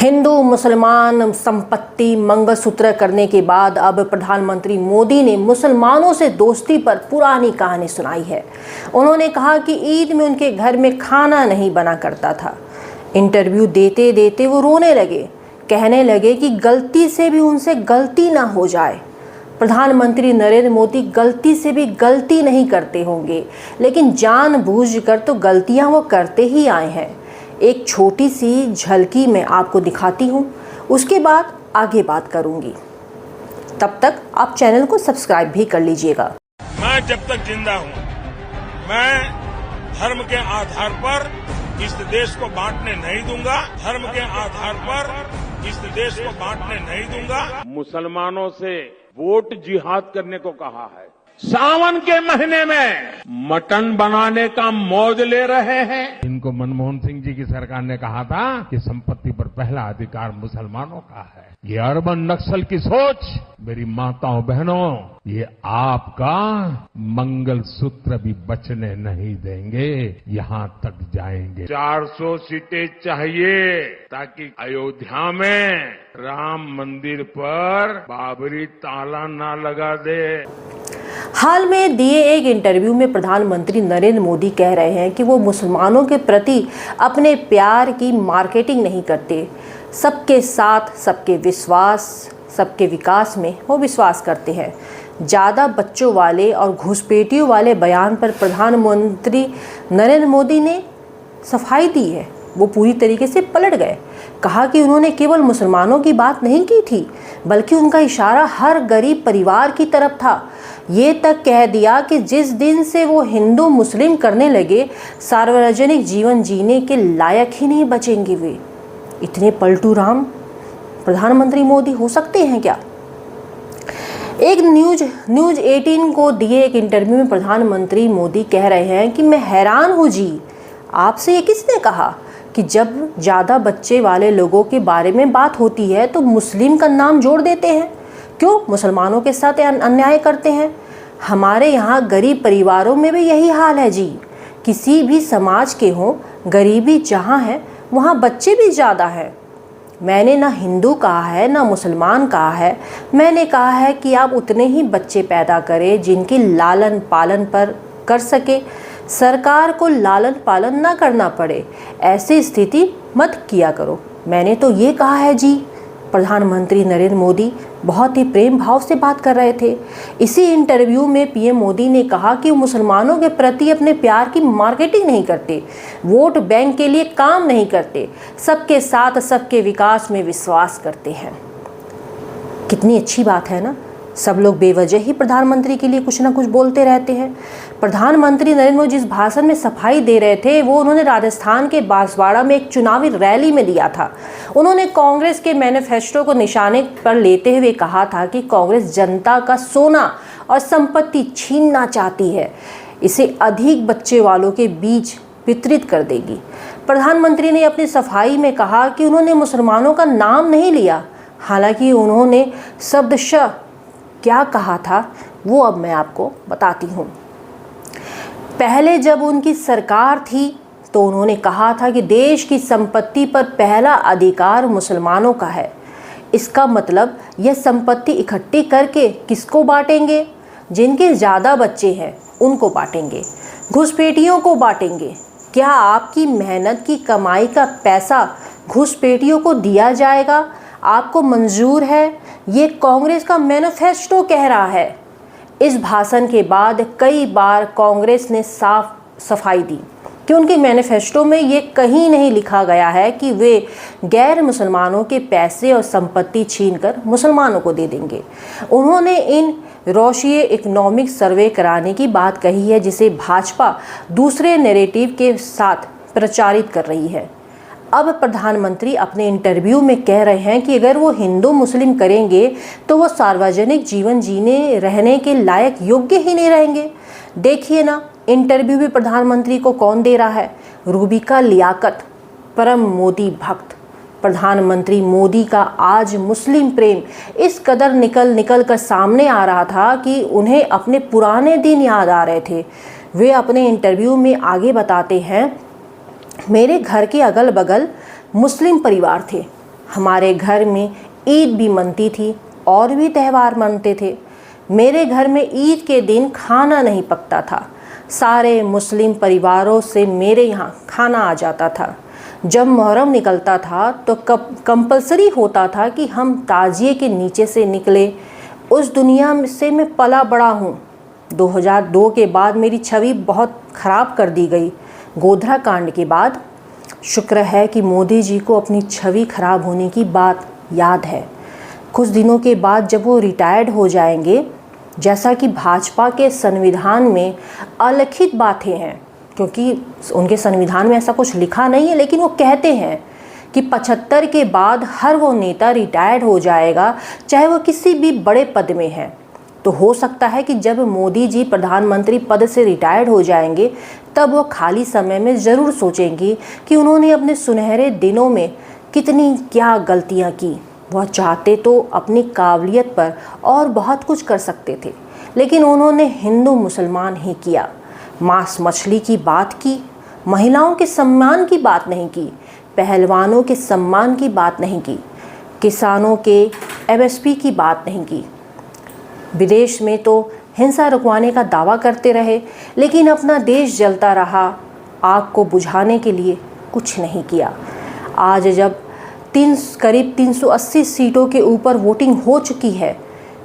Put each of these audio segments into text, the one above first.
हिंदू मुसलमान संपत्ति मंगलसूत्र करने के बाद अब प्रधानमंत्री मोदी ने मुसलमानों से दोस्ती पर पुरानी कहानी सुनाई है। उन्होंने कहा कि ईद में उनके घर में खाना नहीं बना करता था। इंटरव्यू देते देते वो रोने लगे, कहने लगे कि गलती से भी उनसे गलती ना हो जाए। प्रधानमंत्री नरेंद्र मोदी गलती से भी गलती नहीं करते होंगे, लेकिन जानबूझकर तो गलतियां वो करते ही आए हैं। एक छोटी सी झलकी मैं आपको दिखाती हूँ, उसके बाद आगे बात करूँगी। तब तक आप चैनल को सब्सक्राइब भी कर लीजिएगा। मैं जब तक जिंदा हूँ, मैं धर्म के आधार पर इस देश को बांटने नहीं दूंगा। धर्म के आधार पर इस देश को बांटने नहीं दूंगा। मुसलमानों से वोट जिहाद करने को कहा है। सावन के महीने में मटन बनाने का मौज ले रहे हैं। इनको मनमोहन सिंह जी की सरकार ने कहा था कि संपत्ति पर पहला अधिकार मुसलमानों का है। ये अर्बन नक्सल की सोच, मेरी माताओं बहनों, ये आपका मंगलसूत्र भी बचने नहीं देंगे, यहां तक जाएंगे। 400 सीटें चाहिए ताकि अयोध्या में राम मंदिर पर बाबरी ताला ना लगा दे। हाल में दिए एक इंटरव्यू में प्रधानमंत्री नरेंद्र मोदी कह रहे हैं कि वो मुसलमानों के प्रति अपने प्यार की मार्केटिंग नहीं करते। सबके साथ सबके विकास में वो विश्वास करते हैं। ज़्यादा बच्चों वाले और घुसपैठियों वाले बयान पर प्रधानमंत्री नरेंद्र मोदी ने सफाई दी है। वो पूरी तरीके से पलट गए। कहा कि उन्होंने केवल मुसलमानों की बात नहीं की थी, बल्कि उनका इशारा हर गरीब परिवार की तरफ था। ये तक कह दिया कि जिस दिन से वो हिंदू मुस्लिम करने लगे, सार्वजनिक जीवन जीने के लायक ही नहीं बचेंगे वे। इतने पलटू राम प्रधानमंत्री मोदी हो सकते हैं क्या? एक न्यूज 18 को दिए एक इंटरव्यू में प्रधानमंत्री मोदी कह रहे हैं कि मैं हैरान हूँ जी, आपसे ये किसने कहा कि जब ज़्यादा बच्चे वाले लोगों के बारे में बात होती है तो मुस्लिम का नाम जोड़ देते हैं? क्यों मुसलमानों के साथ अन्याय करते हैं? हमारे यहाँ गरीब परिवारों में भी यही हाल है जी। किसी भी समाज के हों, गरीबी जहाँ है वहाँ बच्चे भी ज़्यादा हैं। मैंने ना हिंदू कहा है ना मुसलमान कहा है, मैंने कहा है कि आप उतने ही बच्चे पैदा करें जिनकी लालन पालन पर कर सके, सरकार को लालन पालन ना करना पड़े। ऐसी स्थिति मत किया करो। मैंने तो ये कहा है जी। प्रधानमंत्री नरेंद्र मोदी बहुत ही प्रेम भाव से बात कर रहे थे। इसी इंटरव्यू में पीएम मोदी ने कहा कि मुसलमानों के प्रति अपने प्यार की मार्केटिंग नहीं करते, वोट बैंक के लिए काम नहीं करते, सबके साथ सबके विकास में विश्वास करते हैं। कितनी अच्छी बात है ना। सब लोग बेवजह ही प्रधानमंत्री के लिए कुछ ना कुछ बोलते रहते हैं। प्रधानमंत्री नरेंद्र मोदी जिस भाषण में सफाई दे रहे थे वो उन्होंने राजस्थान के बांसवाड़ा में एक चुनावी रैली में दिया था। उन्होंने कांग्रेस के मैनिफेस्टो को निशाने पर लेते हुए कहा था कि कांग्रेस जनता का सोना और संपत्ति छीनना चाहती है, इसे अधिक बच्चे वालों के बीच वितरित कर देगी। प्रधानमंत्री ने अपनी सफाई में कहा कि उन्होंने मुसलमानों का नाम नहीं लिया, हालांकि उन्होंने शब्दशः क्या कहा था वो अब मैं आपको बताती हूँ। पहले जब उनकी सरकार थी तो उन्होंने कहा था कि देश की संपत्ति पर पहला अधिकार मुसलमानों का है। इसका मतलब यह संपत्ति इकट्ठी करके किसको बांटेंगे? जिनके ज़्यादा बच्चे हैं उनको बांटेंगे, घुसपैठियों को बांटेंगे। क्या आपकी मेहनत की कमाई का पैसा घुसपैठियों को दिया जाएगा? आपको मंजूर है? ये कांग्रेस का मैनिफेस्टो कह रहा है। इस भाषण के बाद कई बार कांग्रेस ने साफ सफाई दी कि उनके मैनिफेस्टो में ये कहीं नहीं लिखा गया है कि वे गैर मुसलमानों के पैसे और संपत्ति छीनकर मुसलमानों को दे देंगे। उन्होंने इन राष्ट्रीय इकोनॉमिक सर्वे कराने की बात कही है, जिसे भाजपा दूसरे नैरेटिव के साथ प्रचारित कर रही है। अब प्रधानमंत्री अपने इंटरव्यू में कह रहे हैं कि अगर वो हिंदू मुस्लिम करेंगे तो वो सार्वजनिक जीवन जीने रहने के लायक योग्य ही नहीं रहेंगे। देखिए ना, इंटरव्यू भी प्रधानमंत्री को कौन दे रहा है? रूबिका लियाकत, परम मोदी भक्त। प्रधानमंत्री मोदी का आज मुस्लिम प्रेम इस कदर निकल कर सामने आ रहा था कि उन्हें अपने पुराने दिन याद आ रहे थे। वे अपने इंटरव्यू में आगे बताते हैं, मेरे घर के अगल बगल मुस्लिम परिवार थे। हमारे घर में ईद भी मनती थी और भी त्यौहार मनते थे। मेरे घर में ईद के दिन खाना नहीं पकता था। सारे मुस्लिम परिवारों से मेरे यहाँ खाना आ जाता था। जब मुहर्रम निकलता था तो कंपलसरी होता था कि हम ताजिए के नीचे से निकले। उस दुनिया से मैं पला बड़ा हूँ। 2002 के बाद मेरी छवि बहुत ख़राब कर दी गई। गोधरा कांड के बाद शुक्र है कि मोदी जी को अपनी छवि ख़राब होने की बात याद है। कुछ दिनों के बाद जब वो रिटायर्ड हो जाएंगे, जैसा कि भाजपा के संविधान में अलिखित बातें हैं, क्योंकि उनके संविधान में ऐसा कुछ लिखा नहीं है, लेकिन वो कहते हैं कि 75 के बाद हर वो नेता रिटायर्ड हो जाएगा, चाहे वो किसी भी बड़े पद में है। तो हो सकता है कि जब मोदी जी प्रधानमंत्री पद से रिटायर्ड हो जाएंगे, तब वो खाली समय में ज़रूर सोचेंगी कि उन्होंने अपने सुनहरे दिनों में कितनी क्या गलतियाँ की। वह चाहते तो अपनी काबिलियत पर और बहुत कुछ कर सकते थे, लेकिन उन्होंने हिंदू मुसलमान ही किया। मांस मछली की बात की, महिलाओं के सम्मान की बात नहीं की, पहलवानों के सम्मान की बात नहीं की, किसानों के MSP की बात नहीं की। विदेश में तो हिंसा रुकवाने का दावा करते रहे, लेकिन अपना देश जलता रहा, आग को बुझाने के लिए कुछ नहीं किया। आज जब करीब 380 सीटों के ऊपर वोटिंग हो चुकी है,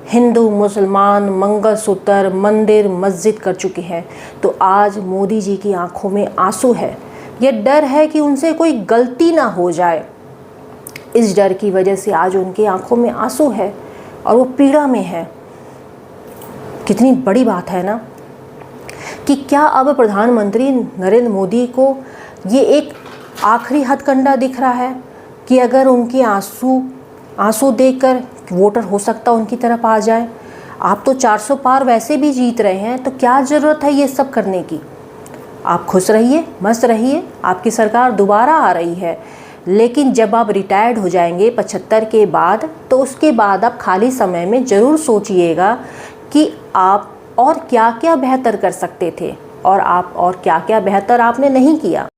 हिंदू मुसलमान मंगलसूत्र मंदिर मस्जिद कर चुके हैं, तो आज मोदी जी की आंखों में आंसू है। ये डर है कि उनसे कोई गलती ना हो जाए। इस डर की वजह से आज उनकी आंखों में आंसू है और वो पीड़ा में है। कितनी बड़ी बात है ना, कि क्या अब प्रधानमंत्री नरेंद्र मोदी को ये एक आखिरी हथकंडा दिख रहा है कि अगर उनके आंसू देखकर वोटर हो सकता उनकी तरफ आ जाए। आप तो 400 पार वैसे भी जीत रहे हैं, तो क्या ज़रूरत है ये सब करने की। आप खुश रहिए, मस्त रहिए, आपकी सरकार दोबारा आ रही है। लेकिन जब आप रिटायर्ड हो जाएंगे 75 के बाद, तो उसके बाद आप खाली समय में ज़रूर सोचिएगा कि आप और क्या क्या बेहतर कर सकते थे और आप और क्या क्या बेहतर आपने नहीं किया।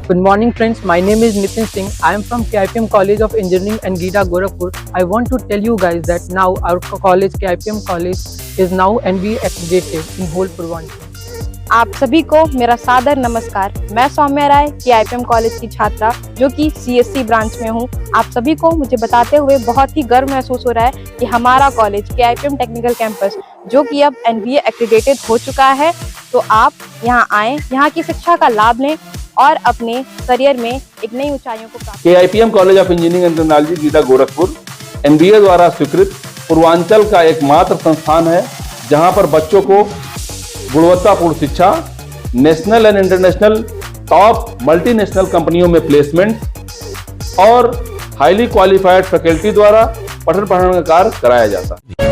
Good morning friends, my name is Nitin Singh. I am from KIPM College of Engineering and GIDA Gorakhpur. I want to tell you guys that now our college, KIPM College, is now NBA accredited in whole Purvanchal. आप सभी को मेरा सादर नमस्कार। मैं सौम्या राय KIPM college की छात्रा जो कि CSC ब्रांच में हूँ। आप सभी को मुझे बताते हुए बहुत ही गर्व महसूस हो रहा है कि हमारा कॉलेज KIPM टेक्निकल कैंपस जो कि अब NBA एक्रेडिटेड हो चुका है। तो आप यहाँ आएँ, यहाँ की शिक्षा का लाभ लें और अपने करियर में एक नई ऊंचाइयों को प्राप्त। KIPM college of engineering and technology GIDA Gorakhpur NBA द्वारा स्वीकृत पूर्वांचल का एकमात्र संस्थान है जहां पर बच्चों को गुणवत्तापूर्ण शिक्षा, national and international top multinational कंपनियों में प्लेसमेंट और हाईली क्वालिफाइड फैकल्टी द्वारा पठन पाठन का कार्य कराया जाता है।